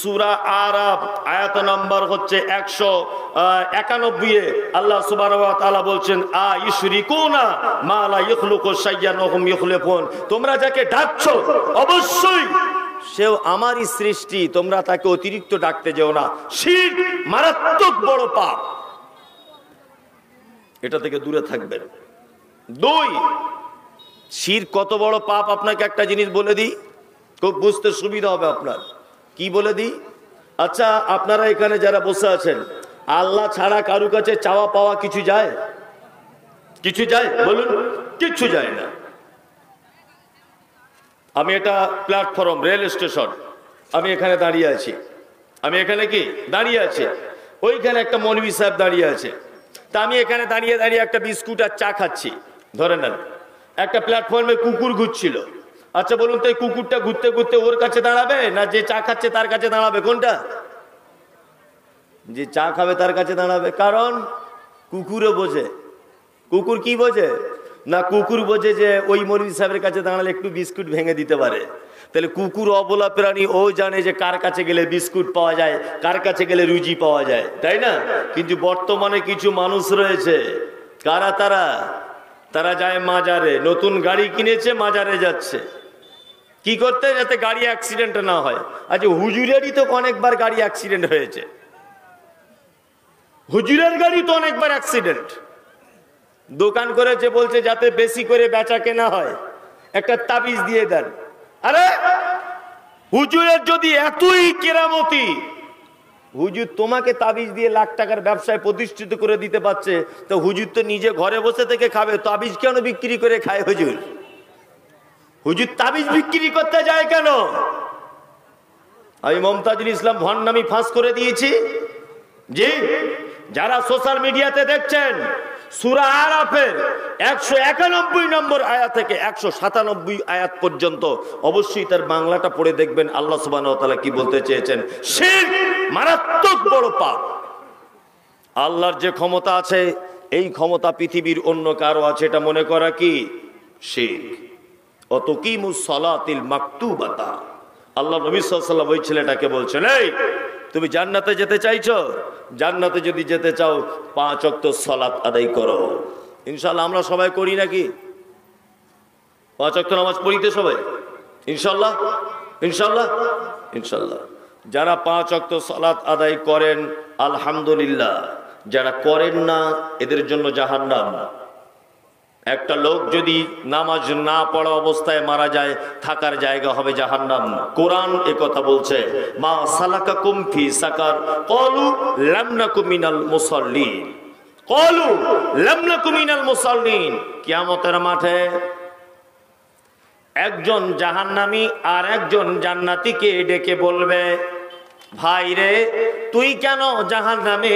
সূরা আরাফ আয়াত নম্বর হচ্ছে 191 আল্লাহ সুবহানাহু ওয়া তাআলা বলছেন আইশরিকুনা মা লা ইখলুকু শাইয়ান ওয়া হুম ইখলিকুন, তোমরা যাকে ডাকছো অবশ্যই সেও আমারই সৃষ্টি, তোমরা তাকে অতিরিক্ত ডাকতে যেও না। শিরক মারাত্মক বড় পাপ, এটা থেকে দূরে থাকবেন। 2, শিরক কত বড় পাপ আপনাকে একটা জিনিস বলে দিই, খুব বুঝতে সুবিধা হবে আপনার। কি বলে দিই? আচ্ছা, আপনারা এখানে যারা বসে আছেন, আল্লাহ ছাড়া কারু কাছে চাওয়া পাওয়া কিছু যায়? কিছু যায়? বলুন। কিছু যায় না। আমি এটা প্ল্যাটফর্ম, রেল স্টেশন, আমি এখানে দাঁড়িয়ে আছি, আমি এখানে কি দাঁড়িয়ে আছি, ওইখানে একটা মৌলভী সাহেব দাঁড়িয়ে আছে, তা আমি এখানে দাঁড়িয়ে দাঁড়িয়ে একটা বিস্কুট আর চা খাচ্ছি, ধরে নেন। একটা প্ল্যাটফর্মে কুকুর ঘুরছিল। আচ্ছা বলুন তো, এই কুকুরটা ঘুরতে ঘুরতে ওর কাছে দাঁড়াবে না যে চা খাচ্ছে তার কাছে দাঁড়াবে? কোনটা? যে চা খাবে তার কাছে দাঁড়াবে। কারণ কুকুরও বোঝে। কুকুর কি বোঝে? না, কুকুর বোঝে যে ওই মৌলভী সাহেবের কাছে দাঁড়ালে একটু বিস্কুট ভেঙে দিতে পারে। তাহলে কুকুর অবলা প্রাণী, ও জানে যে কার কাছে গেলে বিস্কুট পাওয়া যায়, কার কাছে গেলে রুজি পাওয়া যায়, তাই না? কিন্তু বর্তমানে কিছু মানুষ রয়েছে, কারা তারা? তারা যায় মাজারে, নতুন গাড়ি কিনেছে, মাজারে যাচ্ছে কি করতে? যাতে গাড়ি অ্যাক্সিডেন্ট না হয়। আচ্ছা, হুজুরেরই তো অনেকবার গাড়ি অ্যাক্সিডেন্ট হয়েছে, হুজুরের গাড়ি তো অনেকবার অ্যাক্সিডেন্ট। দোকান করেছে, বলছে যাতে বেশি করে বেচা কেনা হয়, একটা তাবিজ দিয়ে দেন। আরে হুজুরের যদি এতই কেরামতি, হুজুর তোমাকে তাবিজ দিয়ে লাখ টাকার ব্যবসায় প্রতিষ্ঠিত করে দিতে পারছে, তো হুজুর তো নিজে ঘরে বসে থেকে খাবে, তাবিজ কেন বিক্রি করে খায় হুজুর? হুজুর তাবিজ বিক্রি করতে যায় কেন? আমি মমতাজুল ইসলাম ভণ্ডামি ফাঁস করে দিয়েছি। জি, যারা সোশ্যাল মিডিয়াতে দেখছেন, সূরা আরাফের 191 নম্বর আয়াত থেকে 197 আয়াত পর্যন্ত অবশ্যই তার বাংলাটা পড়ে দেখবেন আল্লাহ সুবহানাহু ওয়া তাআলা কি বলতে চেয়েছেন। শিরক মারাত্মক বড় পাপ। আল্লাহর যে ক্ষমতা আছে, এই ক্ষমতা পৃথিবীর অন্য কারো আছে এটা মনে করা কি শিরক। অতুকিমুস সালাতিল মাকতুবাতা, আল্লাহ নবী সাল্লাল্লাহু আলাইহি ওয়াসাল্লাম ওই ছেলেটাকে বলছেন, এই তুমি জান্নাতে যেতে চাইছো? জান্নাতে যদি যেতে চাও 5 ওয়াক্ত সালাত আদায় করো। ইনশাআল্লাহ আমরা সবাই করি নাকি? 5 ওয়াক্ত নামাজ পড়িতে সবাই ইনশাআল্লাহ? ইনশাআল্লাহ, ইনশাআল্লাহ। যারা 5 ওয়াক্ত সালাত আদায় করেন আলহামদুলিল্লাহ, যারা করেন না এদের জন্য জাহান্নাম। একটা লোক যদি নামাজ না পড়া অবস্থায় মারা যায়, থাকার জায়গা হবে জাহান্নাম। কোরআন একথা বলছে, মা সালাকাকুম ফি সাকার ক্বালু লাম নাকু মিনাল মুসাল্লিন, ক্বালু লাম নাকু মিনাল মুসাল্লিন। কিয়ামতের মাঠে একজন জাহান্নামী আর একজন জান্নাতীকে ডেকে বলবে, ভাই রে, তুই কেন জাহান্নামে,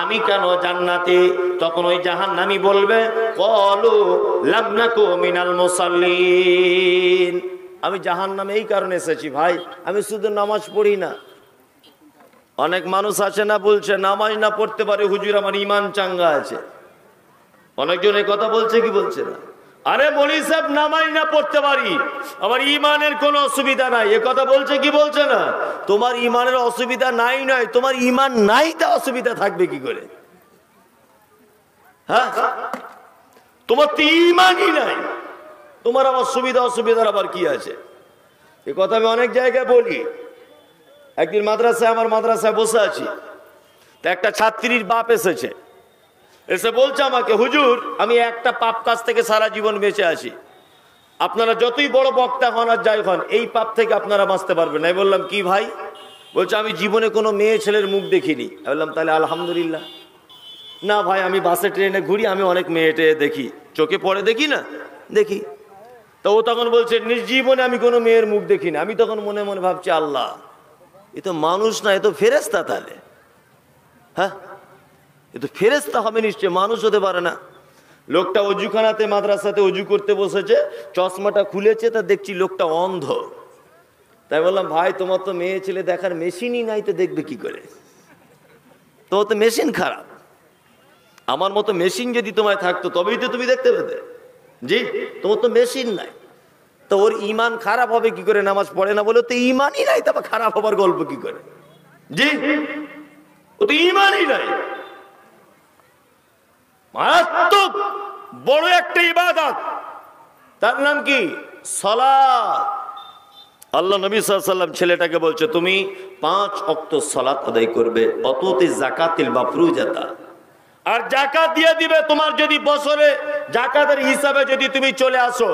আমি কেন জান্নাতে? তখন ওই জাহান্নামী বলবে, ক্বালু লাম নাকু মিনাল মুসাল্লিন, আমি জাহান্নামে এই কারণে এসেছি ভাই, আমি শুধু নামাজ পড়ি না। অনেক মানুষ আছে না, বলছে নামাজ না পড়তে পারে হুজুর আমার ঈমান চাঙ্গা আছে। অনেকজন এই কথা বলছে কি বলছে না? আরে বলি সাহেব, নামাজ না পড়তে পারি, আমার ঈমানের কোনো অসুবিধা নাই, এ কথা বলছে কি বলছে না? তোমার ঈমানের অসুবিধা নাই নয়, তোমার ঈমান নাই তা অসুবিধা থাকবে কি করে? হ্যাঁ, তোমার তো ঈমানই নাই, তোমার আবার সুবিধা অসুবিধার আবার কি আছে? এ কথা আমি অনেক জায়গায় বলি। একদিন মাদ্রাসায়, আমার মাদ্রাসায় বসে আছি, তা একটা ছাত্রীর বাপ এসেছে, এসে বলছে আমাকে, হুজুর আমি একটা পাপ কাজ থেকে সারা জীবন বেঁচে আছি, আপনারা যতই বড় বক্তা হন আর যাই হন, এই পাপ থেকে আপনারা বাঁচতে পারবেন না। আমি বললাম কি ভাই? বলছে আমি জীবনে কোনো মেয়ে ছেলের মুখ দেখিনি। আমি বললাম তাহলে আলহামদুলিল্লাহ। না ভাই, আমি বাসে ট্রেনে ঘুরি, আমি অনেক মেয়ে টেয়ে দেখি, চোখে পড়ে দেখি না, দেখি। তো ও তখন বলছে নিজ জীবনে আমি কোনো মেয়ের মুখ দেখিনি। আমি তখন মনে মনে ভাবছি, আল্লাহ, এ তো মানুষ না, এ তো ফেরেশতা। তাহলে হ্যাঁ, এ তো ফেরেশতা হবে নিশ্চয়, মানুষ হতে পারে না। লোকটা অজুখানাতে মাদ্রাসাতে অজু করতে বসেছে, চশমাটা খুলেছে, তা দেখছি লোকটা অন্ধ। তাই বললাম, ভাই তোমার তো মেয়ে ছেলে দেখার মেশিনই নাই, তো দেখবে কি করে? তো তো মেশিন খারাপ। আমার মতো মেশিন যদি তোমায় থাকতো তবেই তো তুমি দেখতে পেতে। জি, তোমার তো মেশিন নাই, তো ওর ঈমান খারাপ হবে কি করে? নামাজ পড়ে না বলে তো ঈমানই নাই, তবে খারাপ হবার গল্প কি করে? জি, ও তো ঈমানই নাই। মারাত্মক বড় একটা ইবাদত, তার নাম কি? সালাত। আল্লাহ নবী সাল্লাল্লাহু আলাইহি ওয়াসাল্লাম ছেলেটাকে বলছে তুমি 5 ওয়াক্ত সালাত আদায় করবে, অততে যাকাতিল মাফরুজাতা, আর যাকাত দিয়ে দিবে। তোমার যদি বছরে যাকাতের হিসাবে যদি তুমি চলে আসো,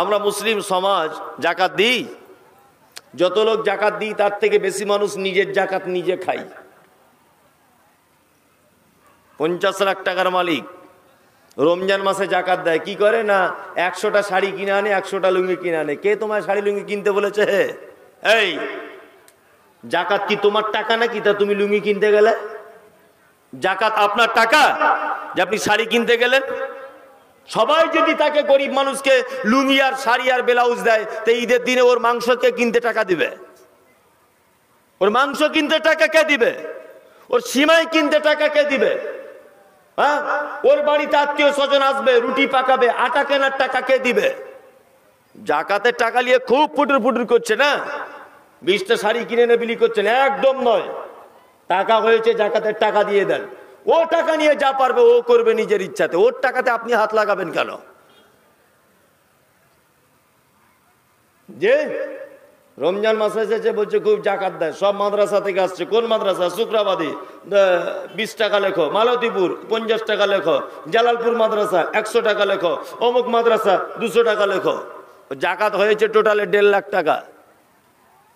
আমরা মুসলিম সমাজ যাকাত দিই, যত লোক যাকাত দিই তার থেকে বেশি মানুষ নিজের যাকাত নিজে খাই। 50 লাখ টাকার মালিক রমজান মাসে যাকাত দেয়, কি করে না 100টা শাড়ি কিনে আনে, 100টা লুঙ্গি কিনে আনে। কে তোমার শাড়ি লুঙ্গি কিনতে বলেছে? এই যাকাত কি তোমার টাকা নাকি তা তুমি লুঙ্গি কিনতে গেলে? যাকাত আপনার টাকা যে আপনি শাড়ি কিনতে গেলেন? সবাই যদি তাকে গরিব মানুষকে লুঙ্গি আর শাড়ি আর ব্লাউজ দেয়, তো ঈদের দিনে ওর মাংসকে কিনতে টাকা দিবে? ওর মাংস কিনতে টাকা কে দিবে? ওর সিমাই কিনতে টাকা কে দিবে? হ্যাঁ, ওর বাড়িতে আত্মীয় স্বজন আসবে, রুটি পাকাবে, আটা কেনার টাকা কে দিবে? যাকাতের টাকা নিয়ে খুব ফুটুর ফুটুর করছে না, 20টা শাড়ি কিনে এনে বিলি করছেন। একদম নয়, টাকা হয়েছে যাকাতের টাকা দিয়ে দেন। ও টাকা নিয়ে যা পারবে ও করবে নিজের ইচ্ছাতে, ওর টাকাতে আপনি হাত লাগাবেন কেন? যে রমজান মাস এসেছে বলছে খুব জাকাত দেয়, সব মাদ্রাসা থেকে আসছে। কোন মাদ্রাসা? শুক্রাবাদী, 20 টাকা লেখো। মালতীপুর 50 টাকা লেখো। জালালপুর মাদ্রাসা 100 টাকা লেখো। অমুক মাদ্রাসা 200 টাকা লেখো। জাকাত হয়েছে টোটালে 1.5 লাখ টাকা।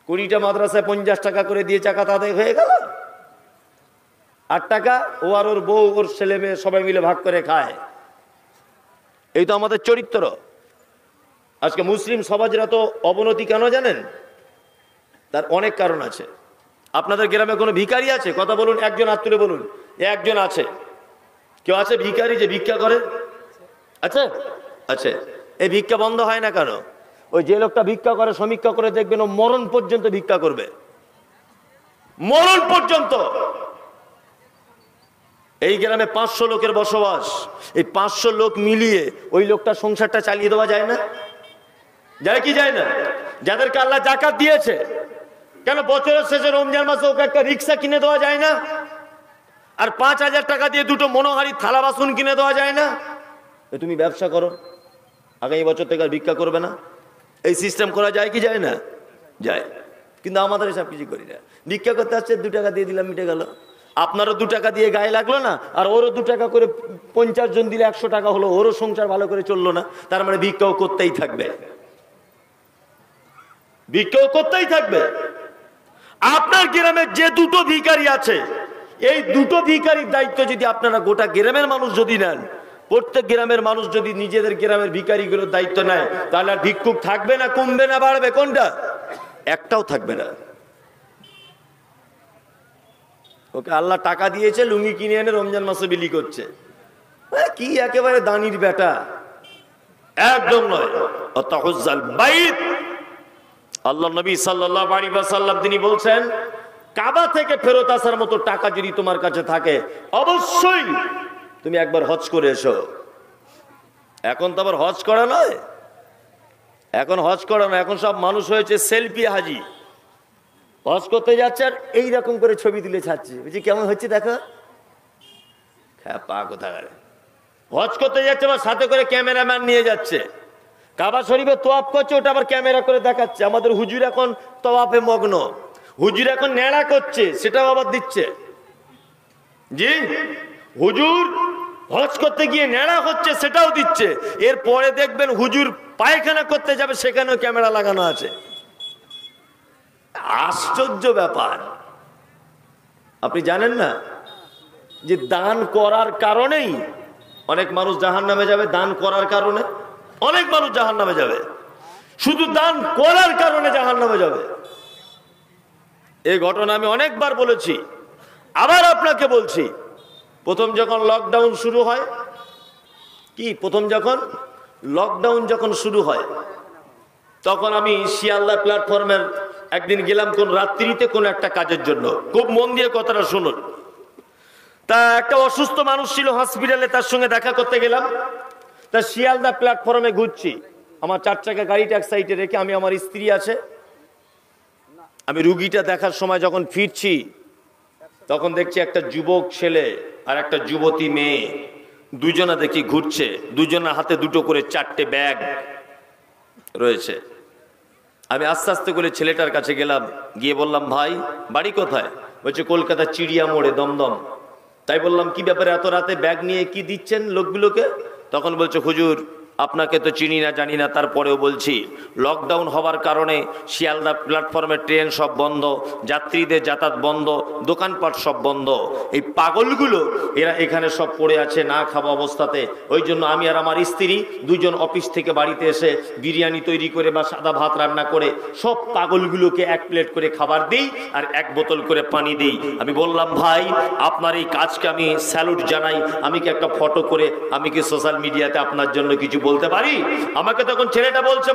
20টা মাদ্রাসায় 50 টাকা করে দিয়ে জাকাত আদায় হয়ে গেল। 8 টাকা ও আর ওর বউ ওর ছেলে মেয়ে সবাই মিলে ভাগ করে খায়। এই তো আমাদের চরিত্র। আজকে মুসলিম সমাজের এত অবনতি কেন জানেন? তার অনেক কারণ আছে। আপনাদের গ্রামে কোনো ভিখারি আছে? কথা বলুন, একজন হাত তুলে বলুন। একজন আছে? কেউ আছে ভিখারি যে ভিক্ষা করে? আচ্ছা আচ্ছা, এই ভিক্ষা বন্ধ হয় না কেন? ওই যে লোকটা ভিক্ষা করে সমীক্ষা করে দেখবেন ও মরণ পর্যন্ত ভিক্ষা করবে, মরণ পর্যন্ত। এই গ্রামে 500 লোকের বসবাস। এই 500 লোক মিলিয়ে ওই লোকটা সংসারটা চালিয়ে দেওয়া যায় না? যায় কি যায় না? যাদেরকে আল্লাহ যাকাত দিয়েছে, কেন বছরের শেষে রমজান মাসে ওকে একটা রিক্সা কিনে দেওয়া যায় না? আর 5000 টাকা দিয়ে 2টো মনোহারি থালা বাসন কিনে দেওয়া যায় না? তুমি ব্যবসা করো, আগামী বছর থেকে আর ভিক্ষা করবে না। এই সিস্টেম করা যায় কি যায় না? যায়। কিন্তু আমাদের এসব কিছু করি না। ভিক্ষা করতে আসছে, 2 টাকা দিয়ে দিলাম, মিটে গেল। আপনারও 2 টাকা দিয়ে গায়ে লাগলো না, আর ওরও 2 টাকা করে 50 জন দিলে 100 টাকা হলো, ওরও সংসার ভালো করে চললো না। তার মানে ভিক্ষাও করতেই থাকবে, ভিক্ষাও করতেই থাকবে। আপনার গ্রামে যে 2টো ভিখারি আছে, এই 2টো ভিখারির দায়িত্ব যদি আপনারা গোটা গ্রামের মানুষ যদি নেন, প্রত্যেক গ্রামের মানুষ যদি নিজেদের গ্রামের ভিখারিগুলোর দায়িত্ব নেয়, তাহলে আর ভিক্ষুক থাকবে না, কমবে না, বাড়বে? কোনটা? একটাও থাকবে না। ওকে আল্লাহ টাকা দিয়েছে, লুঙ্গি কিনে এনে রমজান মাসে বিলি করছে। কি একেবারে দানির বেটা, একদম নয়। অতাহুজ্জাল বাইত, আল্লাহ নবী সাল্লাল্লাহু আলাইহি ওয়াসাল্লাম তিনি বলছেন, কাবা থেকে ফেরত আসার মতো টাকা যদি তোমার কাছে থাকে, অবশ্যই তুমি একবার হজ করে এসো। এখন তো আবার হজ করা নয়, এখন হজ করা নয়, এখন সব মানুষ হয়েছে সেলফি হাজি। হজ করতে যাচ্ছে আর এইরকম করে ছবি তুলে ছাড়ছে, বুঝছি কেমন হচ্ছে দেখো। হ্যাঁ, পা কোথাকারে হজ করতে যাচ্ছে আবার সাথে করে ক্যামেরাম্যান নিয়ে যাচ্ছে। কাবা শরীফে তোয়াফ করছে, ওটা আবার ক্যামেরা করে দেখাচ্ছে। আমাদের হুজুর এখন তোয়াফে মগ্ন, হুজুর এখন নেড়া করছে, সেটাও আবার দিচ্ছে। জি, হুজুর হজ করতে গিয়ে নেড়া হচ্ছে, সেটাও দিচ্ছে। এরপরে দেখবেন হুজুর পায়খানা করতে যাবে, সেখানেও ক্যামেরা লাগানো আছে। আশ্চর্য ব্যাপার। আপনি জানেন না যে দান করার কারণেই অনেক মানুষ জাহান্নামে যাবে? দান করার কারণে অনেক মানুষ জাহান্নামে যাবে, শুধু দান করার কারণে জাহান্নামে যাবে। এই ঘটনা আমি অনেকবার বলেছি, আবার আপনাকে বলছি। প্রথম যখন লকডাউন শুরু হয়, প্রথম লকডাউন যখন শুরু হয়, তখন আমি শিয়ালদা প্ল্যাটফর্মের একদিন গেলাম কোন রাত্রিতে কোন একটা কাজের জন্য। খুব মন দিয়ে কথাটা শুনুন। তা একটা অসুস্থ মানুষ ছিল হসপিটালে, তার সঙ্গে দেখা করতে গেলাম। তা শিয়ালদা প্ল্যাটফর্মে ঘুরছি, আমার 4 চাকা গাড়িটা এক সাইডে রেখে, আমি, আমার স্ত্রী আছে। আমি রুগীটা দেখার সময় যখন ফিরছি, তখন দেখছি একটা যুবক ছেলে আর একটা যুবতী মেয়ে দুজনা দেখি ঘুরছে, দুজনের হাতে দুটো করে 4টে ব্যাগ রয়েছে। আমি আস্তে আস্তে করে ছেলেটার কাছে গেলাম, গিয়ে বললাম, ভাই বাড়ি কোথায়? বলছে কলকাতা চিড়িয়া মোড়ে, দমদম। তাই বললাম, কি ব্যাপারে এত রাতে ব্যাগ নিয়ে কি দিচ্ছেন লোকগুলোকে? তখন বলছে, হুজুর আপনাকে তো চিনি না জানি না, তারপরেও বলছি লকডাউন হওয়ার কারণে শিয়ালদা প্ল্যাটফর্মে ট্রেন সব বন্ধ, যাত্রীদের যাতায়াত বন্ধ, দোকানপাট সব বন্ধ। এই পাগলগুলো এরা এখানে সব পড়ে আছে না খাওয়া অবস্থাতে। ওই জন্য আমি আর আমার স্ত্রী দুজন অফিস থেকে বাড়িতে এসে বিরিয়ানি তৈরি করে বা সাদা ভাত রান্না করে সব পাগলগুলোকে 1 প্লেট করে খাবার দিই আর 1 বোতল করে পানি দিই। আমি বললাম, ভাই আপনার এই কাজকে আমি স্যালুট জানাই। আমি কি একটা ফটো করে আমি কি সোশ্যাল মিডিয়াতে আপনার জন্য কিছু বলতে পারি? আমাকে তখন ছেলেটা বলছে,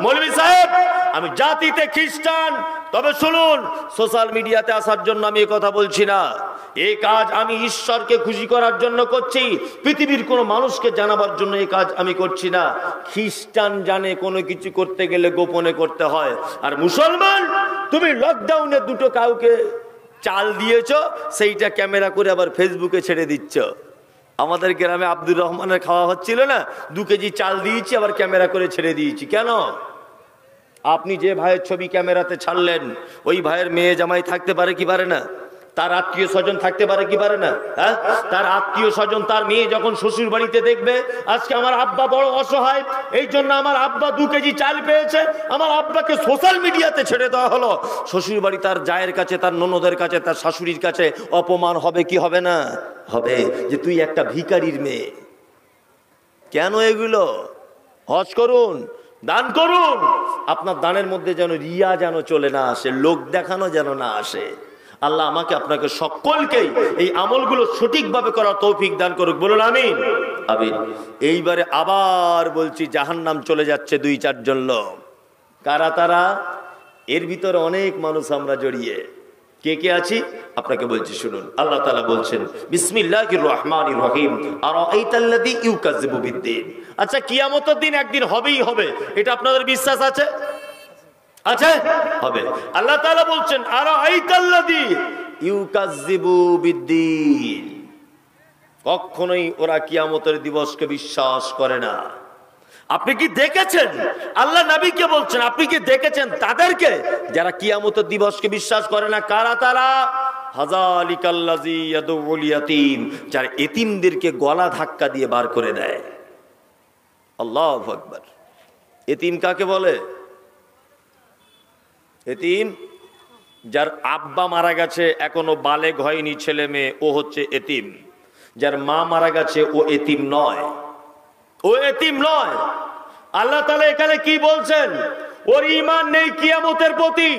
মৌলভী সাহেব আমি জাতিতে খ্রিস্টান, তবে শুনুন সোশ্যাল মিডিয়াতে আসার জন্য আমি এই কথা বলছি না। এই কাজ আমি ঈশ্বরকে খুশি করার জন্য করছি, পৃথিবীর কোনো মানুষকে জানাবার জন্য এই কাজ আমি করছি না। খ্রিস্টান জানে কোনো কিছু করতে গেলে গোপনে করতে হয়, আর মুসলমান তুমি লকডাউনে দুটো কাউকে চাল দিয়েছো, সেইটা ক্যামেরা করে আবার ফেসবুকে ছেড়ে দিচ্ছ। আমাদের গ্রামে আব্দুর রহমানের খাওয়া হচ্ছিল না, 2 কেজি চাল দিয়েছি আবার ক্যামেরা করে ছেড়ে দিয়েছি। কেন? আপনি যে ভাইয়ের ছবি ক্যামেরাতে ছাড়লেন, ওই ভাইয়ের মেয়ে জামাই থাকতে পারে কি পারে না? তার আত্মীয় স্বজন থাকতে পারে কি পারে না? হ্যাঁ, তার আত্মীয় স্বজন তার মেয়ে যখন শ্বশুর বাড়িতে দেখবে আজকে আমার আব্বা বড় অসহায়, এই জন্য আমার আব্বা 2 কেজি চাল পেয়েছে, আমার আব্বাকে সোশ্যাল মিডিয়াতে ছেড়ে দেওয়া হলো। শ্বশুর বাড়ি তার জায়ের কাছে, তার ননদের কাছে, তার শাশুড়ির কাছে অপমান হবে কি হবে না? হবে, যে তুই একটা ভিখারির মেয়ে। কেন এগুলো? হজ করুন, দান করুন, আপনার দানের মধ্যে যেন রিয়া যেন চলে না আসে, লোক দেখানো যেন না আসে। আল্লাহ আমাকে আপনাকে সকলকেই এই আমলগুলো সঠিকভাবে করার তৌফিক দান করুক, বলুন আমিন। আমিন। এইবারে আবার বলছি, জাহান্নাম চলে যাচ্ছে 2-4 জন লোক। কারা তারা? এর ভিতরে অনেক মানুষ আমরা জড়িয়ে। কে কে আছি আপনাকে বলছি, শুনুন। আল্লাহ তাআলা বলছেন, বিসমিল্লাহির রহমানির রহিম, আরাআইতাল্লাযী ইউকাযযিবু বিদ্দীন। আচ্ছা, কিয়ামতের দিন একদিন হবেই হবে, এটা আপনাদের বিশ্বাস আছে? আছে, হবে। আল্লাহ তাআলা বলছেন, আরাআইতাল্লাযী ইউকাযযিবু বিদ্দীন। কখনোই ওরা কিয়ামতের দিবসকে বিশ্বাস করে না। আপনি কি দেখেছেন? আল্লাহ নবীকে বলছেন, আপনি কি দেখেছেন তাদেরকে যারা কিয়ামতের দিবসকে বিশ্বাস করে না? কারা তারা? হাযালিকাল্লাযী ইয়াদউল ইয়াতীম, যারা এতিমদেরকে গলা ধাক্কা দিয়ে বার করে দেয়। আল্লাহু আকবার। এতিম কাকে বলে? এতিম যার আব্বা মারা গেছে, এখনো বালেগ হয়নি ছেলে মেয়ে, ও হচ্ছে এতিম। যার মা মারা গেছে ও এতিম নয়, ও এতিম নয়। আল্লাহ তাআলা এখানে কি বলছেন? ওর ঈমান নেই কিয়ামতের প্রতি।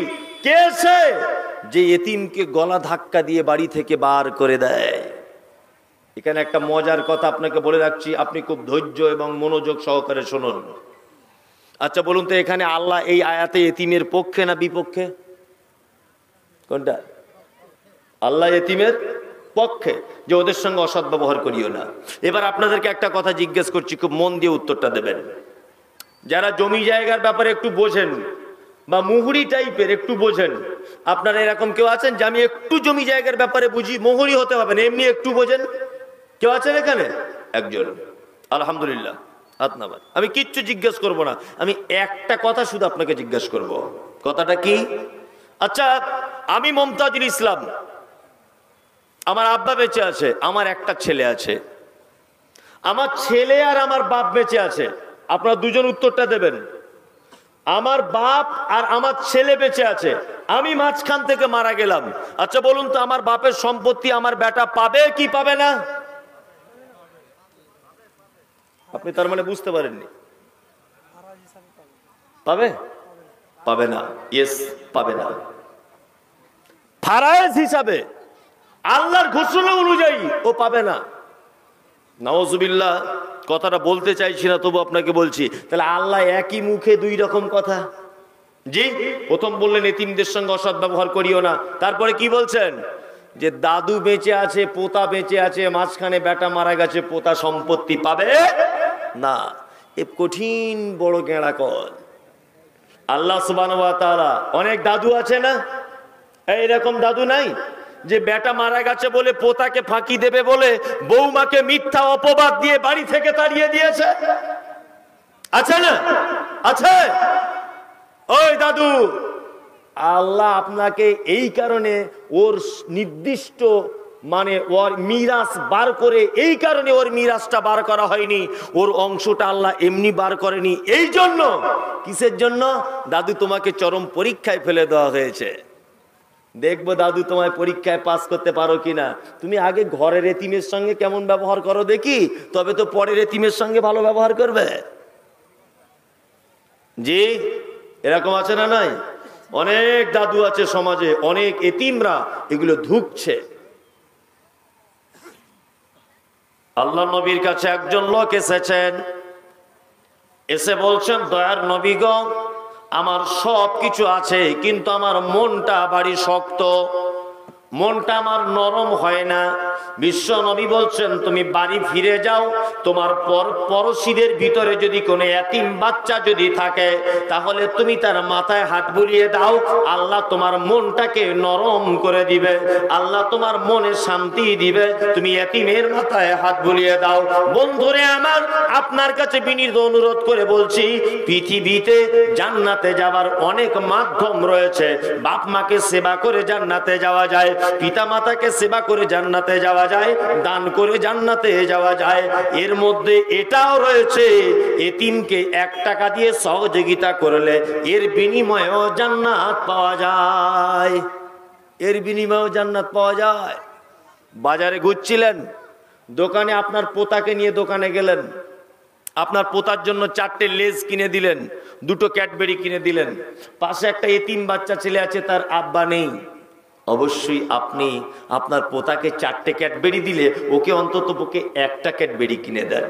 কে সে? যে এতিমকে গলা ধাক্কা দিয়ে বাড়ি থেকে বার করে দেয়। এখানে একটা মজার কথা আপনাকে বলে রাখছি, আপনি খুব ধৈর্য এবং মনোযোগ সহকারে শুনুন। আচ্ছা বলুন তো, এখানে আল্লাহ এই আয়াতে এতিমের পক্ষে না বিপক্ষে? কোনটা? আল্লাহ এতিমের পক্ষে, যে ওদের সঙ্গে অসৎ ব্যবহার করিও না। এবার আপনাদেরকে একটা কথা জিজ্ঞেস করছি, খুব মন দিয়ে উত্তরটা দেবেন। যারা জমি জায়গার ব্যাপারে একটু বোঝেন বা মুহুরি টাইপের একটু বোঝেন, আপনারা এরকম কেউ আছেন যে আমি একটু জমি জায়গার ব্যাপারে বুঝি? মুহুরি হতে হবে না, এমনি একটু বোঝেন কেউ আছেন এখানে? একজন, আলহামদুলিল্লাহ, হাত নামান। আমি কিচ্ছু জিজ্ঞেস করব না, আমি একটা কথা শুধু আপনাকে জিজ্ঞেস করব। কথাটা কি? আচ্ছা, আমি মমতাজুল ইসলাম, আমার আব্বা বেঁচে আছে, আমার একটা ছেলে আছে, আমার ছেলে আর আমার বাপ বেঁচে আছে। আপনারা দুজন উত্তরটা দেবেন। আমার বাপ আর আমার ছেলে বেঁচে আছে, আমি মাঝখান থেকে মারা গেলাম। আচ্ছা বলুন তো, আমার বাপের সম্পত্তি আমার বেটা পাবে কি পাবে না? আপনি তার মানে বুঝতে পারেননি। পাবে? পাবে না। ইয়েস, পাবে না। ফারায়েজ হিসাবে আল্লাহর ঘোষণা অনুযায়ী ও পাবে না। নাউজুবিল্লাহ, কথাটা বলতে চাইছি না, তবু আপনাকে বলছি। তাহলে আল্লাহ একই মুখে 2 রকম কথা। জি, প্রথম বললেন এতিমদের সঙ্গে অসৎ ব্যবহার করিও না, তারপরে কি বলছেন? যে দাদু বেঁচে আছে, পোতা বেঁচে আছে, মাঝখানে বেটা মারা গেছে, পোতা সম্পত্তি পাবে না। এ কঠিন বড় গেঁড়া কল। আল্লাহ সুবহানাহু ওয়া তাআলা, অনেক দাদু আছে না? এইরকম দাদু নাই? যে বেটা মারা গেছে বলে পোতাকে ফাঁকি দেবে বলে বৌমাকে মিথ্যা অপবাদ দিয়ে বাড়ি থেকে তাড়িয়ে দিয়েছে? আছে না? আছে? ওই দাদু, আল্লাহ আপনাকে এই কারণে ওর নির্দিষ্ট মানে ওর মিরাস বার করে, এই কারণে ওর মিরাসটা বার করা হয়নি, ওর অংশটা আল্লাহ এমনি বার করেনি। এই জন্য, কিসের জন্য? দাদু তোমাকে চরম পরীক্ষায় ফেলে দেওয়া হয়েছে। দেখবো দাদু তোমায় পরীক্ষায় পাস করতে পারো কিনা। তুমি আগে ঘরের এতিমের সঙ্গে কেমন ব্যবহার করো দেখি, তবে তো পরের এতিমের সঙ্গে ভালো ব্যবহার করবে। জি, এরকম আছে না নাই? অনেক দাদু আছে সমাজে, অনেক এতিমরা এগুলো ধুকছে। আল্লাহ নবীর কাছে একজন লোক এসেছেন, এসে বলছেন, দয়ার নবী গো, আমার সব কিছু আছে কিন্তু আমার মনটা বাড়ি শক্ত, মনটা আমার নরম হয় না। বিশ্ব নবী বলছেন, তুমি বাড়ি ফিরে যাও, তোমার পড়শিদের ভিতরে যদি কোনো এতিম বাচ্চা যদি থাকে তাহলে তুমি তার মাথায় হাত বুলিয়ে দাও, আল্লাহ তোমার মনটাকে নরম করে দিবে, আল্লাহ তোমার মনে শান্তি দিবে। তুমি এতিমের মাথায় হাত বুলিয়ে দাও। বন্ধুরে আমার, আপনার কাছে বিনীত অনুরোধ করে বলছি, পৃথিবীতে জান্নাতে যাওয়ার অনেক মাধ্যম রয়েছে। বাপ মাকে সেবা করে জান্নাতে যাওয়া যায়, পিতা মাতাকে সেবা করে জান্নাতে যাওয়া যায়, দান করে জান্নাতে যাওয়া যায়। এর মধ্যে এটাও রয়েছে, এতিমকে 1 টাকা দিয়ে সহযোগিতা করলে এর বিনিময়েও জান্নাত পাওয়া যায়। এর বিনিময়েও জান্নাত পাওয়া যায়। বাজারে ঘুরছিলেন, দোকানে আপনার পোতাকে নিয়ে দোকানে গেলেন, আপনার পোতার জন্য 4টে লেজ কিনে দিলেন, 2টো ক্যাডবেরি কিনে দিলেন। পাশে একটা এতিম বাচ্চা ছেলে আছে, তার আব্বা নেই। অবশ্যই আপনি আপনার পোতাকে 4টে ক্যাডবেরি দিলে ওকে অন্তত পক্ষে 1টা ক্যাডবেরি কিনে দেন,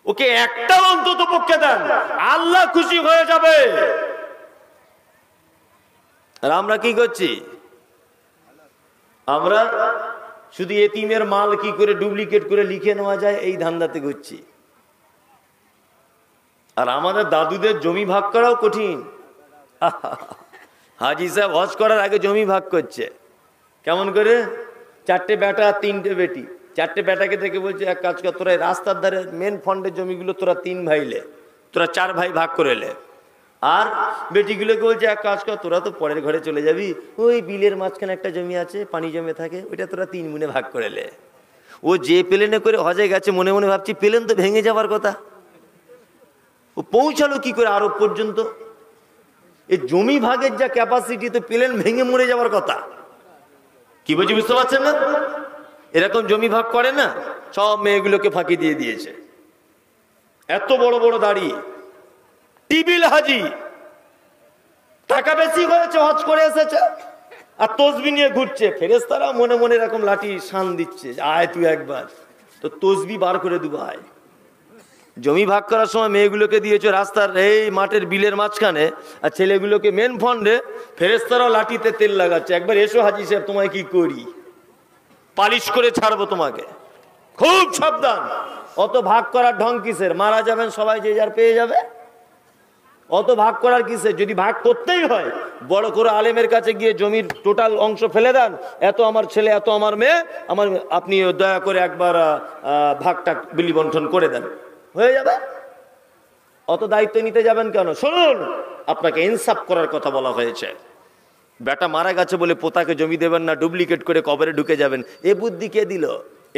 ওকে একটা অন্তত পক্ষে দেন, আল্লাহ খুশি হয়ে যাবে। আর আমরা কি করছি? আমরা শুধু এতিমের মাল কি করে ডুপ্লিকেট করে লিখে নেওয়া যায় এই ধান্দাতে ঘুরছি। আর আমাদের দাদুদের জমি ভাগ করাও কঠিন। হাজি সাহেব হজ করার আগে জমি ভাগ করছে কেমন করে? 4টে বেটা 3টে বেটি, 4টে বেটাকে দেখে বলছে, এক কাজ কর, তোরা রাস্তার ধারে মেন ফন্ডের জমিগুলো তোরা 3 ভাই লে, তোরা 4 ভাই ভাগ করে লে। আর বেটিগুলোকে বলছে, এক কাজ কর, তোরা তো পরের ঘরে চলে যাবি, ওই বিলের মাঝখানে একটা জমি আছে, পানি জমে থাকে, ওইটা তোরা 3 গুণে ভাগ করে লে। ও যে প্লেনে করে হজে গেছে, মনে মনে ভাবছি প্লেন তো ভেঙে যাওয়ার কথা, ও পৌঁছালো কি করে আরব পর্যন্ত? এই জমি ভাগের যা ক্যাপাসিটি, তো প্লেন ভেঙে মরে যাওয়ার কথা। কি বলছি বুঝতে পারছেন না? এরকম জমি ভাগ করে না, সব মেয়েগুলোকে ফাঁকি দিয়ে দিয়েছে। এত বড় বড় দাড়ি, টিবিল হাজি, টাকা বেশি হয়েছে, হজ করে এসেছে, আর তসবি নিয়ে ঘুরছে। ফেরেশতারা মনে মনে এরকম লাঠি শান দিচ্ছে, আয় তুই একবার, তো তসবি বার করে দেবো, আয়। জমি ভাগ করার সময় মেয়েগুলোকে দিয়েছে রাস্তার এই মাঠের বিলের মাঝখানে, আর ছেলেগুলোকে মেন ফন্ডে। ফেরেশতারাও লাঠিতে তেল লাগাচ্ছে, একবার এসো হাজি সাহেব, তোমায় কি করি, পালিশ করে ছাড়বো তোমাকে, খুব সাবধান। অত ভাগ করার ঢং কিসের? মারা যাবেন সবাই, যে যার পেয়ে যাবে। অত ভাগ করার কিসের? যদি ভাগ করতেই হয়, বড় করে আলেমের কাছে গিয়ে জমির টোটাল অংশ ফেলে দেন, এত আমার ছেলে, এত আমার মেয়ে, আমার, আপনি দয়া করে একবার ভাগটা বিলি বন্টন করে দেন, হয়ে যাবে। অত দায়িত্ব নিতে যাবেন কেন? শুনুন, আপনাকে ইনসাফ করার কথা বলা হয়েছে। বেটা মারা গেছে বলে পোতাকে জমি দেবেন না, ডুপ্লিকেট করে কবরে ঢুকে যাবেন, এ বুদ্ধি কে দিল?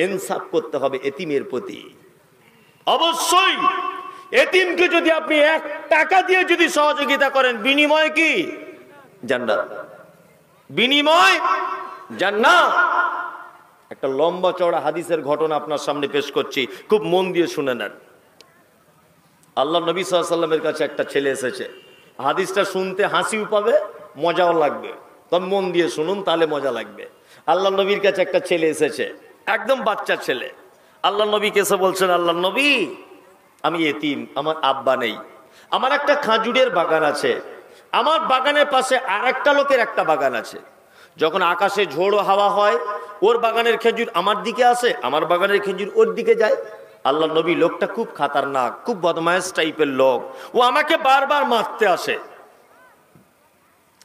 ইনসাফ করতে হবে এতিমের প্রতি। অবশ্যই এতিমকে যদি আপনি 1 টাকা দিয়ে যদি সহযোগিতা করেন, বিনিময় কি? জান্নাত। বিনিময় জান্নাত। একটা লম্বা চওড়া হাদিসের ঘটনা আপনার সামনে পেশ করছি, খুব মন দিয়ে শুনে নেন। আল্লাহ নবী সাল্লাল্লাহু আলাইহি ওয়াসাল্লামের কাছে একটা ছেলে এসেছে। হাদিসটা শুনতে হাসিও পাবে, মজাও লাগবে, তবে মন দিয়ে শুনুন, তাহলে মজা লাগবে। আল্লাহ নবীর কাছে একটা ছেলে এসেছে, একদম বাচ্চা ছেলে। আল্লাহ নবীকে এসে বলছেন, আল্লাহ নবী, আমি এতিম, আমার আব্বা নেই, আমার একটা খাজুরের বাগান আছে, আমার বাগানের পাশে আর একটা লোকের একটা বাগান আছে। যখন আকাশে ঝোড়ো হাওয়া হয়, ওর বাগানের খেজুর আমার দিকে আসে, আমার বাগানের খেজুর ওর দিকে যায়। আল্লাহ নবী, লোকটা খুব খাতারনাক, খুব বদমাইশ টাইপের লোক, ও আমাকে বারবার মারতে আসে।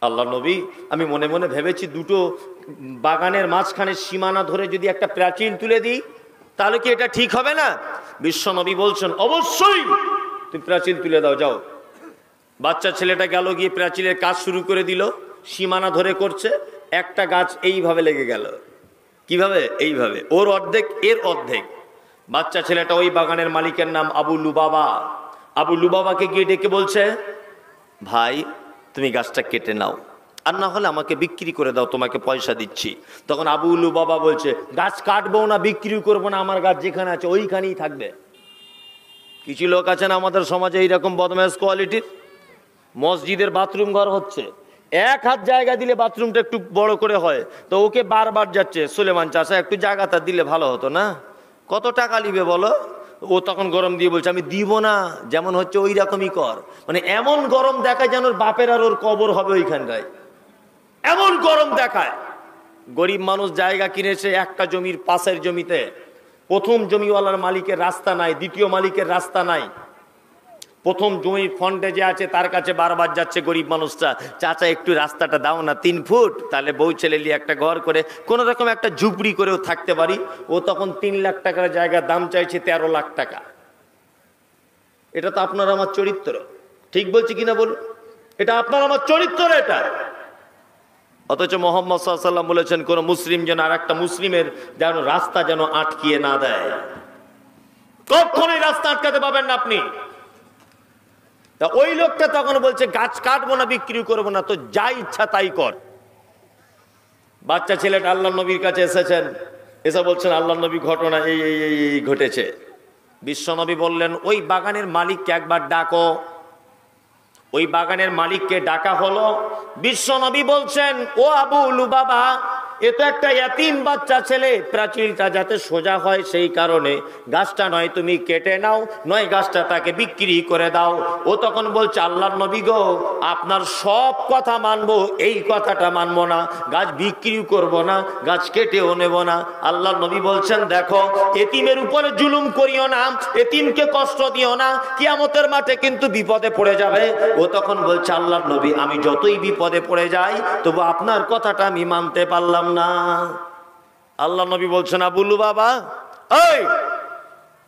আল্লাহ নবী, আমি মনে মনে ভেবেছি দুটো বাগানের মাঝখানে সীমানা ধরে যদি একটা প্রাচীর তুলে দিই তাহলে কি এটা ঠিক হবে না? বিশ্ব নবী বলছেন অবশ্যই তুমি প্রাচীর তুলে দাও, যাও। বাচ্চা ছেলেটা গেল, গিয়ে প্রাচীরের কাজ শুরু করে দিল, সীমানা ধরে করছে। একটা গাছ এইভাবে লেগে গেল। কিভাবে? এইভাবে, ওর অর্ধেক এর অর্ধেক। বাচ্চা ছেলেটা, ওই বাগানের মালিকের নাম আবু লুবাবা, আবু লুবাবাকে গিয়ে ডেকে বলছে, ভাই তুমি গাছটা কেটে নাও, আর না হলে আমাকে বিক্রি করে দাও, তোমাকে পয়সা দিচ্ছি। তখন আবু লুবাবা বলছে, গাছ কাটবো না, বিক্রি করবো না, আমার গাছ যেখানে আছে ওইখানেই থাকবে। কিছু লোক আছেন আমাদের সমাজে এইরকম বদমাশ কোয়ালিটির। মসজিদের বাথরুম ঘর হচ্ছে, এক হাত জায়গা দিলে বাথরুমটা একটু বড় করে হয়, তো ওকে বারবার যাচ্ছে, সুলেমান চাষা একটু জায়গাটা দিলে ভালো হতো না, কত টাকা নিবে বলো? ও তখন গরম দিয়ে বলছে, আমি দিব না, যেমন হচ্ছে ওই রকমই কর। মানে এমন গরম দেখায় যেন ওর বাপের আর ওর কবর হবে ওইখানটায়, এমন গরম দেখায়। গরিব মানুষ জায়গা কিনেছে একটা জমির পাশের জমিতে, প্রথম জমিওয়ালার মালিকের রাস্তা নাই, দ্বিতীয় মালিকের রাস্তা নাই। প্রথম জমির ফন্টে যে আছে তার কাছে বারবার যাচ্ছে গরিব মানুষটা, চাচা একটু রাস্তাটা দাও না 3 ফুট, তাহলে বউ ছেলে নিয়ে একটা ঘর করে কোন রকম একটা ঝুপড়ি করেও থাকতে পারি। ও তখন 3 লাখ টাকার জায়গার দাম চাইছে 13 লাখ টাকা। এটা তো আপনার আমার চরিত্র, ঠিক বলছি কিনা বলুন? এটা আপনার আমার চরিত্র এটা। অথচ মোহাম্মদ সাল্লাল্লাহু আলাইহি ওয়াসাল্লাম বলেছেন, কোন মুসলিম যেন আর একটা মুসলিমের যেন রাস্তা যেন আটকিয়ে না দেয়। কখনোই রাস্তা আটকাতে পাবেন না আপনি। তা ওই লোকটা তখন বলছে, গাছ কাটবো না, বিক্রি করবো না, তো যা ইচ্ছা তাই কর। বাচ্চা ছেলেটা আল্লাহ নবীর কাছে এসেছেন, এসে বলছেন, আল্লাহ নবী ঘটনা এই এই এই ঘটেছে। বিশ্ব নবী বললেন, ওই বাগানের মালিককে একবার ডাকো। ওই বাগানের মালিককে ডাকা হলো। বিশ্ব নবী বলছেন, ও আবু লুবাবা, এ তো একটা ইয়াতীম বাচ্চা ছেলে, প্রাচীরটা যাতে সোজা হয় সেই কারণে গাছটা নয় তুমি কেটে নাও, নয় গাছটা তাকে বিক্রি করে দাও। ও তখন বলছে, আল্লাহর নবী গো, আপনার সব কথা মানবো, এই কথাটা মানবো না, গাছ বিক্রি করব না, গাছ কেটেও নেব না। আল্লাহর নবী বলছেন, দেখো এতিমের উপরে জুলুম করিও না, এতিমকে কষ্ট দিও না, কিয়ামতের মাঠে কিন্তু বিপদে পড়ে যাবে। ও তখন বলছে, আল্লাহর নবী, আমি যতই বিপদে পড়ে যাই তবু আপনার কথাটা আমি মানতে পারলাম না। আল্লাহ নবী বলছেন, আবু লুবাবা,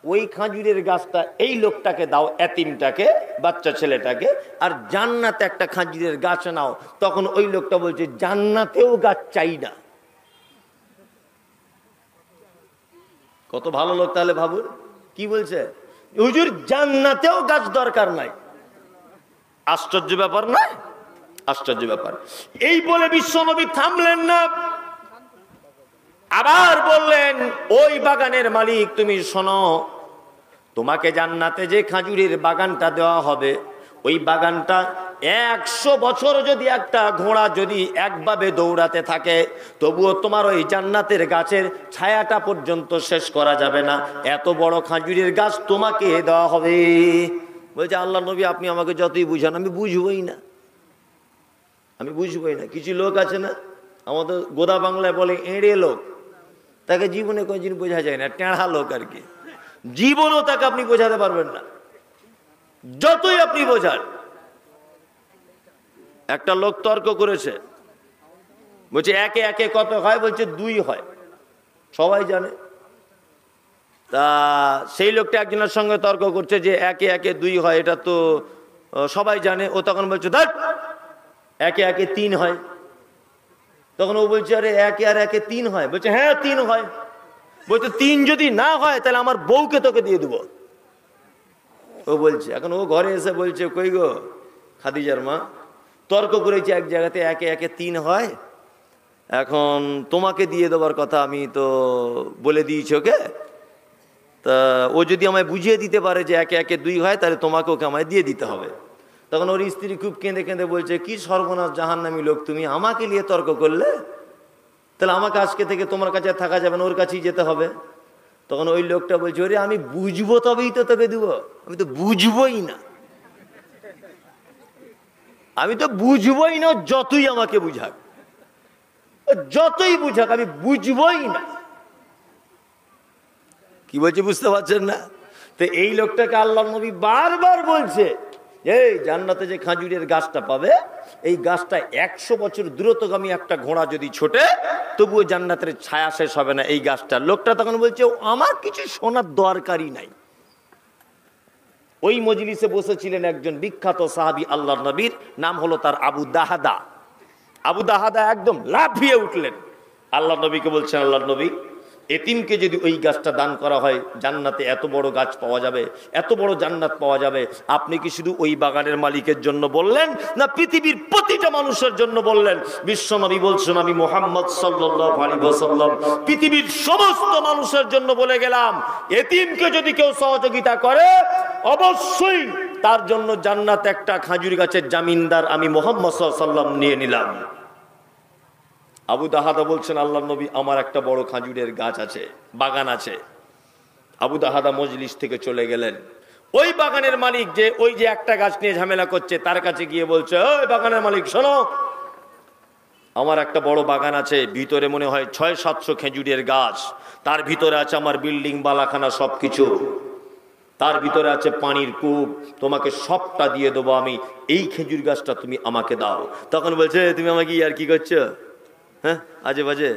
ওই খাজুরের গাছটা এই লোকটাকে দাও, এতিমটাকে, বাচ্চা ছেলেটাকে, আর জান্নাতে একটা খাজুরের গাছ নাও। তখন ওই লোকটা বলছে, জান্নাতেও গাছ চাই না। কত ভালো লোক তাহলে ভাবুন, কি বলছে, হুজুর জান্নাতেও গাছ দরকার নাই। আশ্চর্য ব্যাপার নয়? আশ্চর্য ব্যাপার। এই বলে বিশ্বনবী থামলেন না, আবার বললেন, ওই বাগানের মালিক তুমি শোনো, তোমাকে জান্নাতে যে খাজুরের বাগানটা দেওয়া হবে, ওই বাগানটা 100 বছর যদি একটা ঘোড়া যদি একভাবে দৌড়াতে থাকে তবুও তোমার ওই জান্নাতের গাছের ছায়াটা পর্যন্ত শেষ করা যাবে না, এত বড় খাজুরের গাছ তোমাকে দেওয়া হবে। বলছে, আল্লাহ নবী আপনি আমাকে যতই বুঝান আমি বুঝবই না, আমি বুঝবই না। কিছু লোক আছে না আমাদের গোদা বাংলায় বলে এঁড়ে লোক, তাকে জীবনে কোনদিন বোঝা যায় না, টেঁড়া লোক আর কি, জীবনও তাকে আপনি বোঝাতে পারবেন না যতই আপনি বোঝান। একটা লোক তর্ক করেছে, বলছে একে একে কত হয়? বলছে 2 হয়, সবাই জানে। তা সেই লোকটা একজনের সঙ্গে তর্ক করছে যে একে একে 2 হয়, এটা তো সবাই জানে। ও তখন বলছে, ধ্যাৎ, একে একে 3 হয়। তখন ও বলছে, আরে একে আর একে 3 হয়? বলছে, হ্যাঁ 3 হয়। বলছে, 3 যদি না হয় তাহলে আমার বউকে তোকে দিয়ে দেবো। ও বলছে, এখন ও ঘরে এসে বলছে, কই গো খাদিজার মা, তর্ক করেছে এক জায়গাতে একে একে 3 হয়, এখন তোমাকে দিয়ে দেওয়ার কথা আমি তো বলে দিয়েছি ওকে, তা ও যদি আমায় বুঝিয়ে দিতে পারে যে একে একে 2 হয় তাহলে তোমাকে ওকে আমায় দিয়ে দিতে হবে। তখন ওর স্ত্রী খুব কেঁদে কেঁদে বলছে, কি সর্বনাশ জাহান্নামী লোক তুমি, আমাকে নিয়ে তর্ক করলে, তাহলে আমাকে আজকে থেকে তোমার কাছে থাকা যাবে না, ওর কাছেই যেতে হবে। তখন ওই লোকটা বলছে, ওরে আমি বুঝবো তবেই তো তোকে দেবো, আমি তো বুঝবোই না, আমি তো বুঝবোই না, যতই আমাকে বুঝাক, যতই বুঝাক আমি বুঝবোই না। কি বলছে বুঝতে পারছেন না? তো এই লোকটাকে আল্লাহর নবী বারবার বলছে এই জান্নাতে যে খাজুরের গাছটা পাবে, এই গাছটা 100 বছর দ্রুতগামী একটা ঘোড়া যদি ছোটে তবুও জান্নাতের ছায়া শেষ হবে না এই গাছটা। লোকটা তখন বলছে আমার কিছু শোনার দরকারই নাই। ওই মজলিসে বসেছিলেন একজন বিখ্যাত সাহাবী আল্লাহর নবীর, নাম হলো তার আবু দাহাদা। আবু দাহাদা একদম লাফিয়ে উঠলেন, আল্লাহর নবীকে বলছেন, আল্লাহর নবী, এতিমকে যদি ওই গাছটা দান করা হয় জান্নাতে এত বড় গাছ পাওয়া যাবে, এত বড় জান্নাত পাওয়া যাবে। আপনি কি শুধু ওই বাগানের মালিকের জন্য বললেন না পৃথিবীর প্রতিটা মানুষের জন্য বললেন? বিশ্ব নবী বলছেন, আমি মুহাম্মদ সাল্লাল্লাহু আলাইহি ওয়াসাল্লাম পৃথিবীর সমস্ত মানুষের জন্য বলে গেলাম, এতিমকে যদি কেউ সহযোগিতা করে অবশ্যই তার জন্য জান্নাত একটা খাজুর গাছের জামিনদার আমি মুহাম্মদ সাল্লাল্লাহু আলাইহি ওয়াসাল্লাম নিয়ে নিলাম। আবু দাহাদা বলছেন, আল্লাহর নবী, আমার একটা বড় খাজুরের গাছ আছে, বাগান আছে। আবু দাহাদা মজলিস থেকে চলে গেলেন। ওই বাগানের মালিক যে ওই যে একটা গাছ নিয়ে ঝামেলা করছে তার কাছে গিয়ে বলছে, ওই বাগানের মালিক শোনো, আমার একটা বড় বাগান আছে, ভিতরে মনে হয় 600-700 খেজুরের গাছ, তার ভিতরে আছে আমার বিল্ডিং বালাখানা সবকিছু, তার ভিতরে আছে পানির কূপ, তোমাকে সবটা দিয়ে দেবো আমি, এই খেজুর গাছটা তুমি আমাকে দাও। তখন বলছে, তুমি আমাকে আর কি করছো? হ্যাঁ, আজে বাজে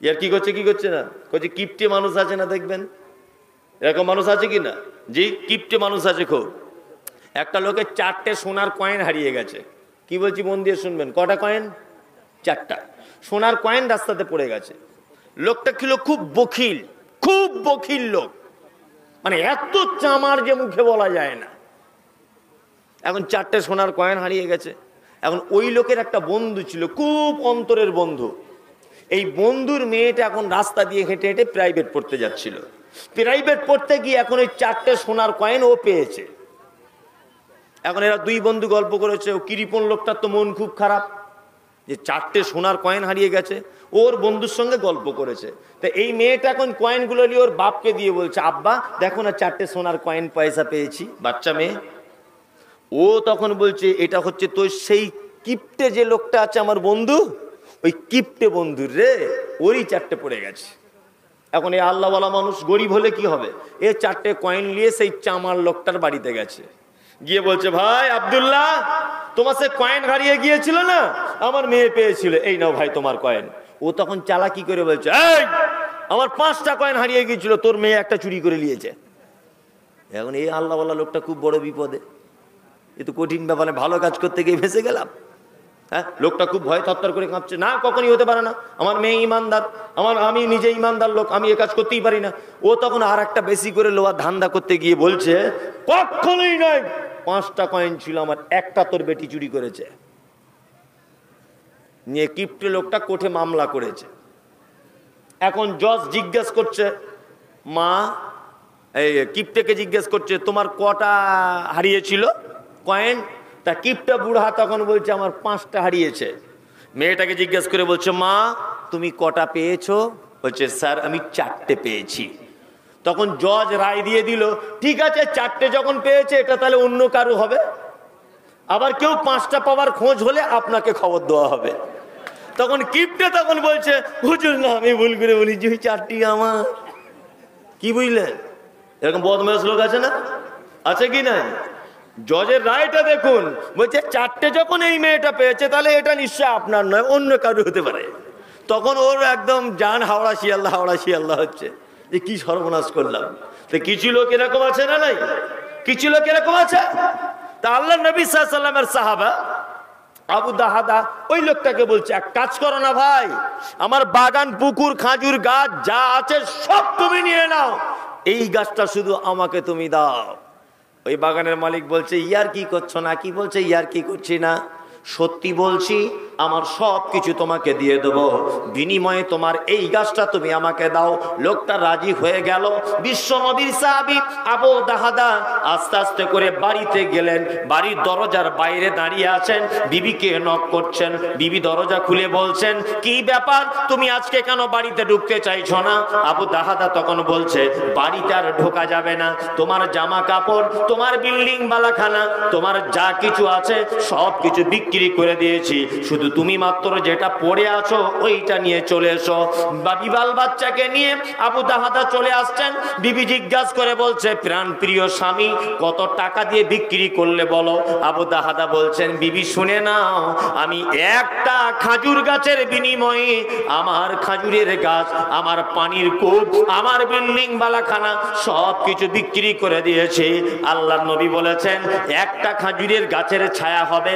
ইয়ার কি করছে না করছে। কিপটে মানুষ আছে না, দেখবেন এরকম মানুষ আছে কি না? জি, কিপটে মানুষ আছে খুব। একটা লোকের 4টে সোনার কয়েন হারিয়ে গেছে। কি বলছি মন দিয়ে শুনবেন, কটা কয়েন? 4টা সোনার কয়েন রাস্তাতে পড়ে গেছে। লোকটা ছিল খুব বখিল লোক, মানে এত চামার যে মুখে বলা যায় না। এখন 4টে সোনার কয়েন হারিয়ে গেছে। এখন ওই লোকের একটা বন্ধু ছিল, খুব অন্তরের বন্ধু। এই বন্ধুর মেয়েটা এখন রাস্তা দিয়ে হেঁটে হেঁটে প্রাইভেট পড়তে যাচ্ছিল। প্রাইভেট পড়তে গিয়ে এখন ওই 4টে সোনার কয়েন ও পেয়েছে। এখন এরা দুই বন্ধু গল্প করেছে। ও কৃপণ লোকটার তো মন খুব খারাপ যে 4টে সোনার কয়েন হারিয়ে গেছে। ওর বন্ধুর সঙ্গে গল্প করেছে। তো এই মেয়েটা এখন কয়েনগুলো নিয়ে ওর বাপকে দিয়ে বলছে, আব্বা দেখো না 4টে সোনার কয়েন পয়সা পেয়েছি। বাচ্চা মেয়ে, ও তখন বলছে, এটা হচ্ছে তো সেই কিপটে যে লোকটা আছে আমার বন্ধু, ওই কিপটে বন্ধুর রে, ওরই 4টে পড়ে গেছে। এখন এই আল্লাহওয়ালা মানুষ গরিব হলে কি হবে, এ 4টে কয়েন নিয়ে সেই চামার লোকটার বাড়িতে গেছে, গিয়ে বলছে, ভাই আব্দুল্লাহ, তোমার সে কয়েন হারিয়ে গিয়েছিল না, আমার মেয়ে পেয়েছিল, এই নাও ভাই তোমার কয়েন। ও তখন চালাকি করে বলছে, এই আমার 5টা কয়েন হারিয়ে গিয়েছিল, তোর মেয়ে একটা চুরি করে নিয়েছে। এখন এই আল্লাহওয়ালা লোকটা খুব বড় বিপদে। এ তো কঠিন ব্যাপারে, ভালো কাজ করতে গিয়ে ফেঁসে গেলাম। হ্যাঁ, লোকটা খুব ভয় থরথর করে কাঁপছে। না, কখনই হতে পারে না, আমার মেয়ে ইমানদার, আমি নিজে ইমানদার লোক, আমি এ কাজ করতেই পারি না। ও তখন আর একটা বেশি করে লোয়া ধান্দা করতে গিয়ে বলছে, কখনোই নয়, 5টা কয়েন ছিল আমার, একটা তোর বেটি চুরি করেছে। নিয়ে কিপটে লোকটা কোর্টে মামলা করেছে। এখন জজ জিজ্ঞেস করছে, মা, এই কিপটেকে জিজ্ঞেস করছে, তোমার কটা হারিয়েছিল কয়েন? তা কিপটা বুড়া তখন বলছে, আমার 5টা হারিয়েছে। মেয়েটাকে জিজ্ঞেস করে বলছে, মা তুমি কটা পেয়েছো? বলছে, স্যার আমি 4টে পেয়েছি। তখন জজ রায় দিয়ে দিল, ঠিক আছে, 4টে যখন পেয়েছে এটা তাহলে অন্য কারো হবে, আবার কেউ 5টা পাওয়ার খোঁজ হলে আপনাকে খবর দেওয়া হবে। তখন কিপটে তখন বলছে, হুজুর না, আমি ভুল করে বলেছি, ওই 4টি আমার। কি বুঝলেন? এরকম বদমাশ লোক আছে না, আছে কি না? জজের রায়টা দেখুন, বলছে 4টে যখন এই মেয়েটা পেয়েছে তাহলে এটা নিশ্চয় আপনার নয়, অন্য কারো হতে পারে। তখন ওর একদম জান হাওড়া শিয়াল্লাহ হচ্ছে যে কি সর্বনাশ করলাম। তো কিছু লোক এরকম আছে না, নাই কিছু লোক এরকম আছে। তা আল্লাহ নবী সাল্লাল্লাহু আলাইহি ওয়াসাল্লামের সাহাবা আবু দাহাদা ওই লোকটাকে বলছে, এক কাজ করো না ভাই, আমার বাগান, পুকুর, খাজুর গাছ যা আছে সব তুমি নিয়ে নাও, এই গাছটা শুধু আমাকে তুমি দাও। ওই বাগানের মালিক বলছে, ইয়ার কি করছো না? কি বলছে, ইয়ার কি করছি না, সত্যি বলছি, আমার সব কিছু তোমাকে দিয়ে দেবো, বিনিময়ে তোমার এই গাছটা তুমি আমাকে দাও। লোকটা রাজি হয়ে গেল। বিশ্ব নবীর সাহাবী আবু দাহাদা আস্তে আস্তে করে বাড়িতে গেলেন। বাড়ির দরজার বাইরে দাঁড়িয়ে আছেন, বিবিকে নক করছেন। বিবি দরজা খুলে বলছেন, কি ব্যাপার, তুমি আজকে কেন বাড়িতে ঢুকতে চাইছো না? আবু দাহাদা তখন বলছে, বাড়িতে আর ঢোকা যাবে না, তোমার জামা কাপড়, তোমার বিল্ডিং বালাখানা, তোমার যা কিছু আছে সব কিছু বিক্রি করে দিয়েছি, শুধু শুধু তুমি মাত্র যেটা পড়ে আছো ওইটা নিয়ে চলে এসো। বিবাল বাচ্চাকে নিয়ে আবু দাহাদা চলে আসছেন। বিবি জিজ্ঞাসা করে বলছে, প্রাণ প্রিয় স্বামী, কত টাকা দিয়ে বিক্রি করলে বলো? আবু দাহাদা বলছেন, বিবি শুনে নাও, আমি একটা খাজুর গাছের বিনিময়ে আমার খাজুরের গাছ, আমার পানির কূপ, আমার বিল্ডিং বালাখানা সব কিছু বিক্রি করে দিয়েছে। আল্লাহর নবী বলেছেন, একটা খাজুরের গাছের ছায়া হবে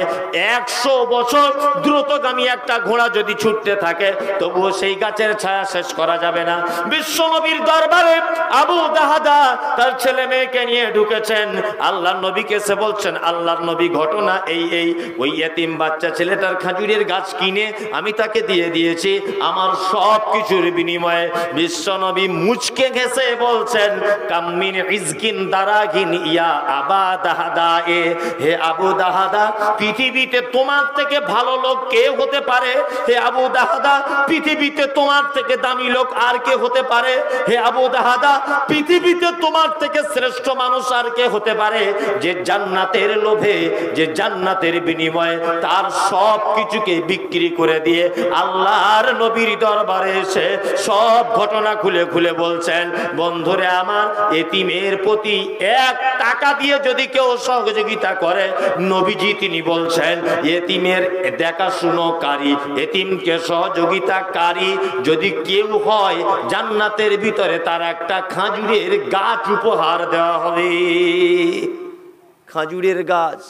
100 বছর। দ্রুতগামী একটা ঘোড়া যদি ছুটতে থাকে তবুও সেই গাছের ছায়া শেষ করা যাবে না। বিশ্ব নবীর দরবারে আবু দাহাদা তার ছেলে মেয়েকে নিয়ে ঢুকেছেন। আল্লাহর নবীকে সে বলছেন, আল্লাহর নবী, ঘটনা এই এই, ওই ইয়েতিম বাচ্চা ছেলেটার খাজুরের গাছ কিনে আমি তাকে দিয়ে দিয়েছি আমার সব কিছুর বিনিময়ে। বিশ্ব নবী মুচকে ঘেঁষে বলছেন, কাম্মিন ইজকিন দারাগিন ইয়া আবা দাহাদা, এ হে আবু দাহাদা, পৃথিবীতে তোমার থেকে ভালো লোক কে হতে পারে? হে আবু দাহাদা, পৃথিবীতে তোমার থেকে দামি লোক আর কে হতে পারে? হে আবু দাহাদা, পৃথিবীতে তোমার থেকে শ্রেষ্ঠ মানুষ আর কে হতে পারে? যে জান্নাতের লোভে, যে জান্নাতের বিনিময়ে তার সব কিছুকে বিক্রি করে দিয়ে আল্লাহর নবীর দরবারে এসে সব ঘটনা খুলে খুলে বলছেন, বন্ধুরে আমার, এতিমের প্রতি 1 টাকা দিয়ে যদি কেউ সহযোগিতা করে, নবীজি তিনি বলছেন, এতিমের দেখাশুনোকারী, এতিমকে সহযোগিতাকারী যদি কেউ হয়, জান্নাতের ভিতরে তার একটা খাজুরের গাছ উপহার দেওয়া হবে। খাজুরের গাছ,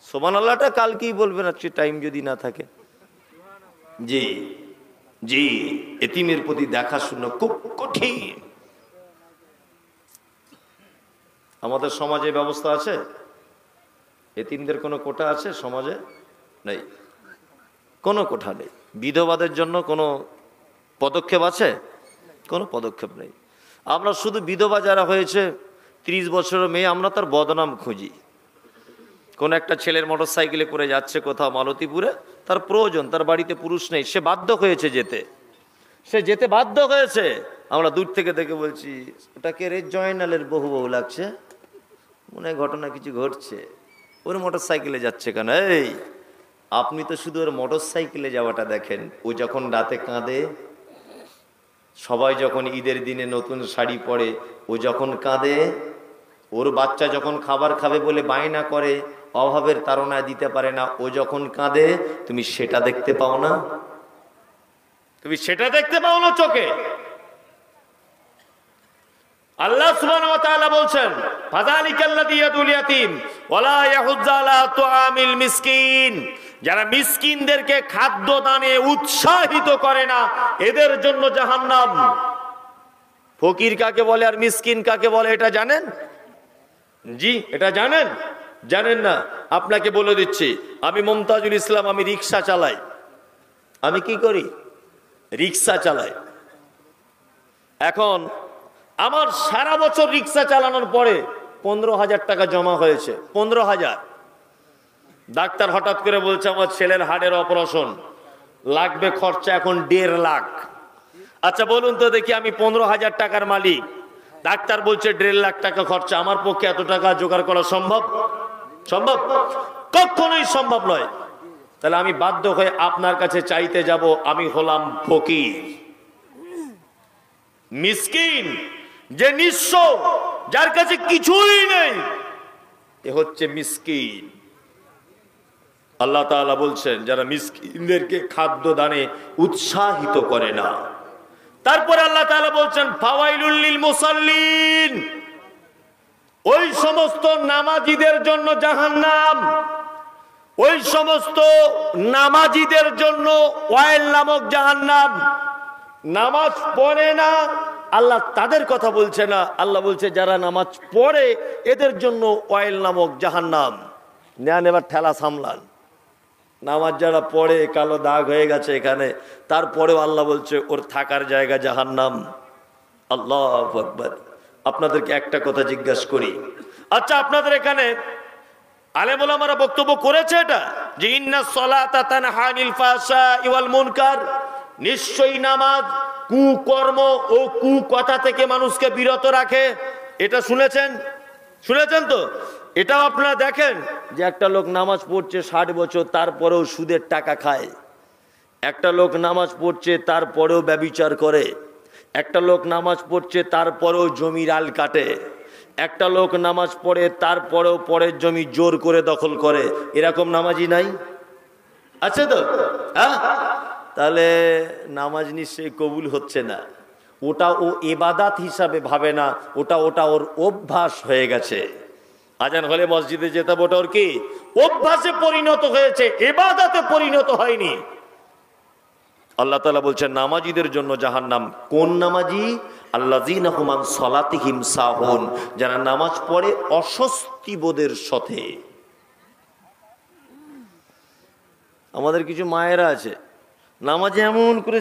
সুবহানাল্লাহটা কালকেই বলবেন আজকে টাইম যদি না থাকে। জি জি, এতিমের প্রতি দেখাশুনো খুব কঠিন। আমাদের সমাজে ব্যবস্থা আছে? এতিমদের কোনো কোটা আছে সমাজে? নেই, কোনো কোটা নেই। বিধবাদের জন্য কোনো পদক্ষেপ আছে? কোনো পদক্ষেপ নেই। আমরা শুধু বিধবা যারা হয়েছে 30 বছরের মেয়ে, আমরা তার বদনাম খুঁজি। কোন একটা ছেলের মোটর সাইকেলে করে যাচ্ছে কোথাও মালতীপুরে, তার প্রয়োজন, তার বাড়িতে পুরুষ নেই, সে বাধ্য হয়েছে যেতে, সে যেতে বাধ্য হয়েছে। আমরা দূর থেকে দেখে বলছি, ওটাকে রে জয়নালের বহু বহু লাগছে, মনে হয় ঘটনা কিছু ঘটছে, ওর মোটর সাইকেলে যাচ্ছে কেন? এই আপনি তো শুধু ওর মোটর সাইকেলে যাওয়াটা দেখেন, ও যখন রাতে কাঁদে, সবাই যখন ঈদের দিনে নতুন শাড়ি পরে ও যখন কাঁদে, ওর বাচ্চা যখন খাবার খাবে বলে বায়না করে, অভাবের তাড়নায় দিতে পারে না, ও যখন কাঁদে, তুমি সেটা দেখতে পাও না? তুমি সেটা দেখতে পাও না চোখে? আল্লাহ সুবহানাহু ওয়া তাআলা বলছেন, ফাযালিকাল্লাযী ইয়াদুল ইয়াতীম ওয়ালা ইয়াহুজ্জু আলা তুআমিল মিসকিন, যারা মিসকিনদেরকে খাদ্য দানে উৎসাহিত করে না, এদের জন্য জাহান্নাম। ফকির কাকে বলে আর মিসকিন কাকে বলে এটা জানেন? জি, এটা জানেন? জানেন না? আপনাকে বলে দিচ্ছি, আমি মুমতাজুল ইসলাম, আমি রিক্সা চালাই। আমি কি করি? রিক্সা চালাই। এখন আমার সারা বছর রিক্সা চালানোর পরে 15,000 টাকা জমা হয়েছে। 15,000। ডাক্তার হঠাৎ করে বলছে, আমার ছেলের হাড়ের অপারেশন লাগবে, খরচা এখন 1.5 লাখ। আচ্ছা বলুন তো দেখি, আমি 15,000 টাকার মালিক, ডাক্তার বলছে 1.5 লাখ টাকা খরচা, আমার পক্ষে এত টাকা জোগাড় করা সম্ভব? সম্ভব? কখনোই সম্ভব নয়। তাহলে আমি বাধ্য হয়ে আপনার কাছে চাইতে যাব। আমি হলাম ফকির, মিসকিন, যে নিঃস্ব, যার কাছে কিছুই নেই, এ হচ্ছে মিসকিন। আল্লাহ তাআলা বলছেন, যারা মিসকিনদেরকে খাদ্য দানে উৎসাহিত করে না। তারপরে আল্লাহ তাআলা বলছেন, ফাওয়াইলুল লিল মুসাল্লিন, ওই সমস্ত নামাজীদের জন্য জাহান্নাম। ওই সমস্ত নামাজীদের জন্য ওয়াইল নামক জাহান্নাম। নামাজ পড়ে না, আল্লাহ তাদের কথা বলছে না, আল্লাহ বলছে যারা নামাজ পড়ে এদের জন্য ওয়াইল নামক জাহান্নাম। নেন এবার ঠেলা সামলান। নামাজ যারা পড়ে, কালো দাগ হয়ে গেছে এখানে, তারপরেও আল্লাহ বলছে ওর থাকার জায়গা জাহান্নাম। আল্লাহু আকবার। আপনাদেরকে একটা কথা জিজ্ঞাসা করি, আচ্ছা আপনাদের এখানে আলেম ওলামারা বক্তব্য করেছে এটা যে ইন্নাস সালাতা তানহা আনিল ফাহশাই ওয়াল মুনকার, নিশ্চয়ই নামাজ কুকর্ম ও কুকথা থেকে মানুষকে বিরত রাখে। এটা শুনেছেন? শুনেছেন তো? এটাও আপনারা দেখেন যে একটা লোক নামাজ পড়ছে 60 বছর, তারপরেও সুদের টাকা খায়। একটা লোক নামাজ পড়ছে তারপরেও ব্যভিচার করে, একটা লোক নামাজ পড়ছে তারপরেও জমির আল কাটে, একটা লোক নামাজ পড়ে তারপরেও পরের জমি জোর করে দখল করে, এরকম নামাজি নাই? আছে তো? হ্যাঁ, তাহলে নামাজ নিশ্চয়ই কবুল হচ্ছে না। ওটা ও ইবাদত হিসাবে ভাবে না, ওটা ওর অভ্যাস হয়ে গেছে। আজান হলে মসজিদে যেতে, ওটা ওর কি অভ্যাসে পরিণত হয়েছে, ইবাদতে পরিণত হয়নি। আল্লাহ তাআলা বলছেন নামাজীদের জন্য জাহান্নাম। কোন নামাজি? আল্লাযীনা হুম আন সালাতিহিম সাহুন, যারা নামাজ পড়ে অস্বস্তি বোধের সাথে। আমাদের কিছু মায়েরা আছে নামাজে এমন করে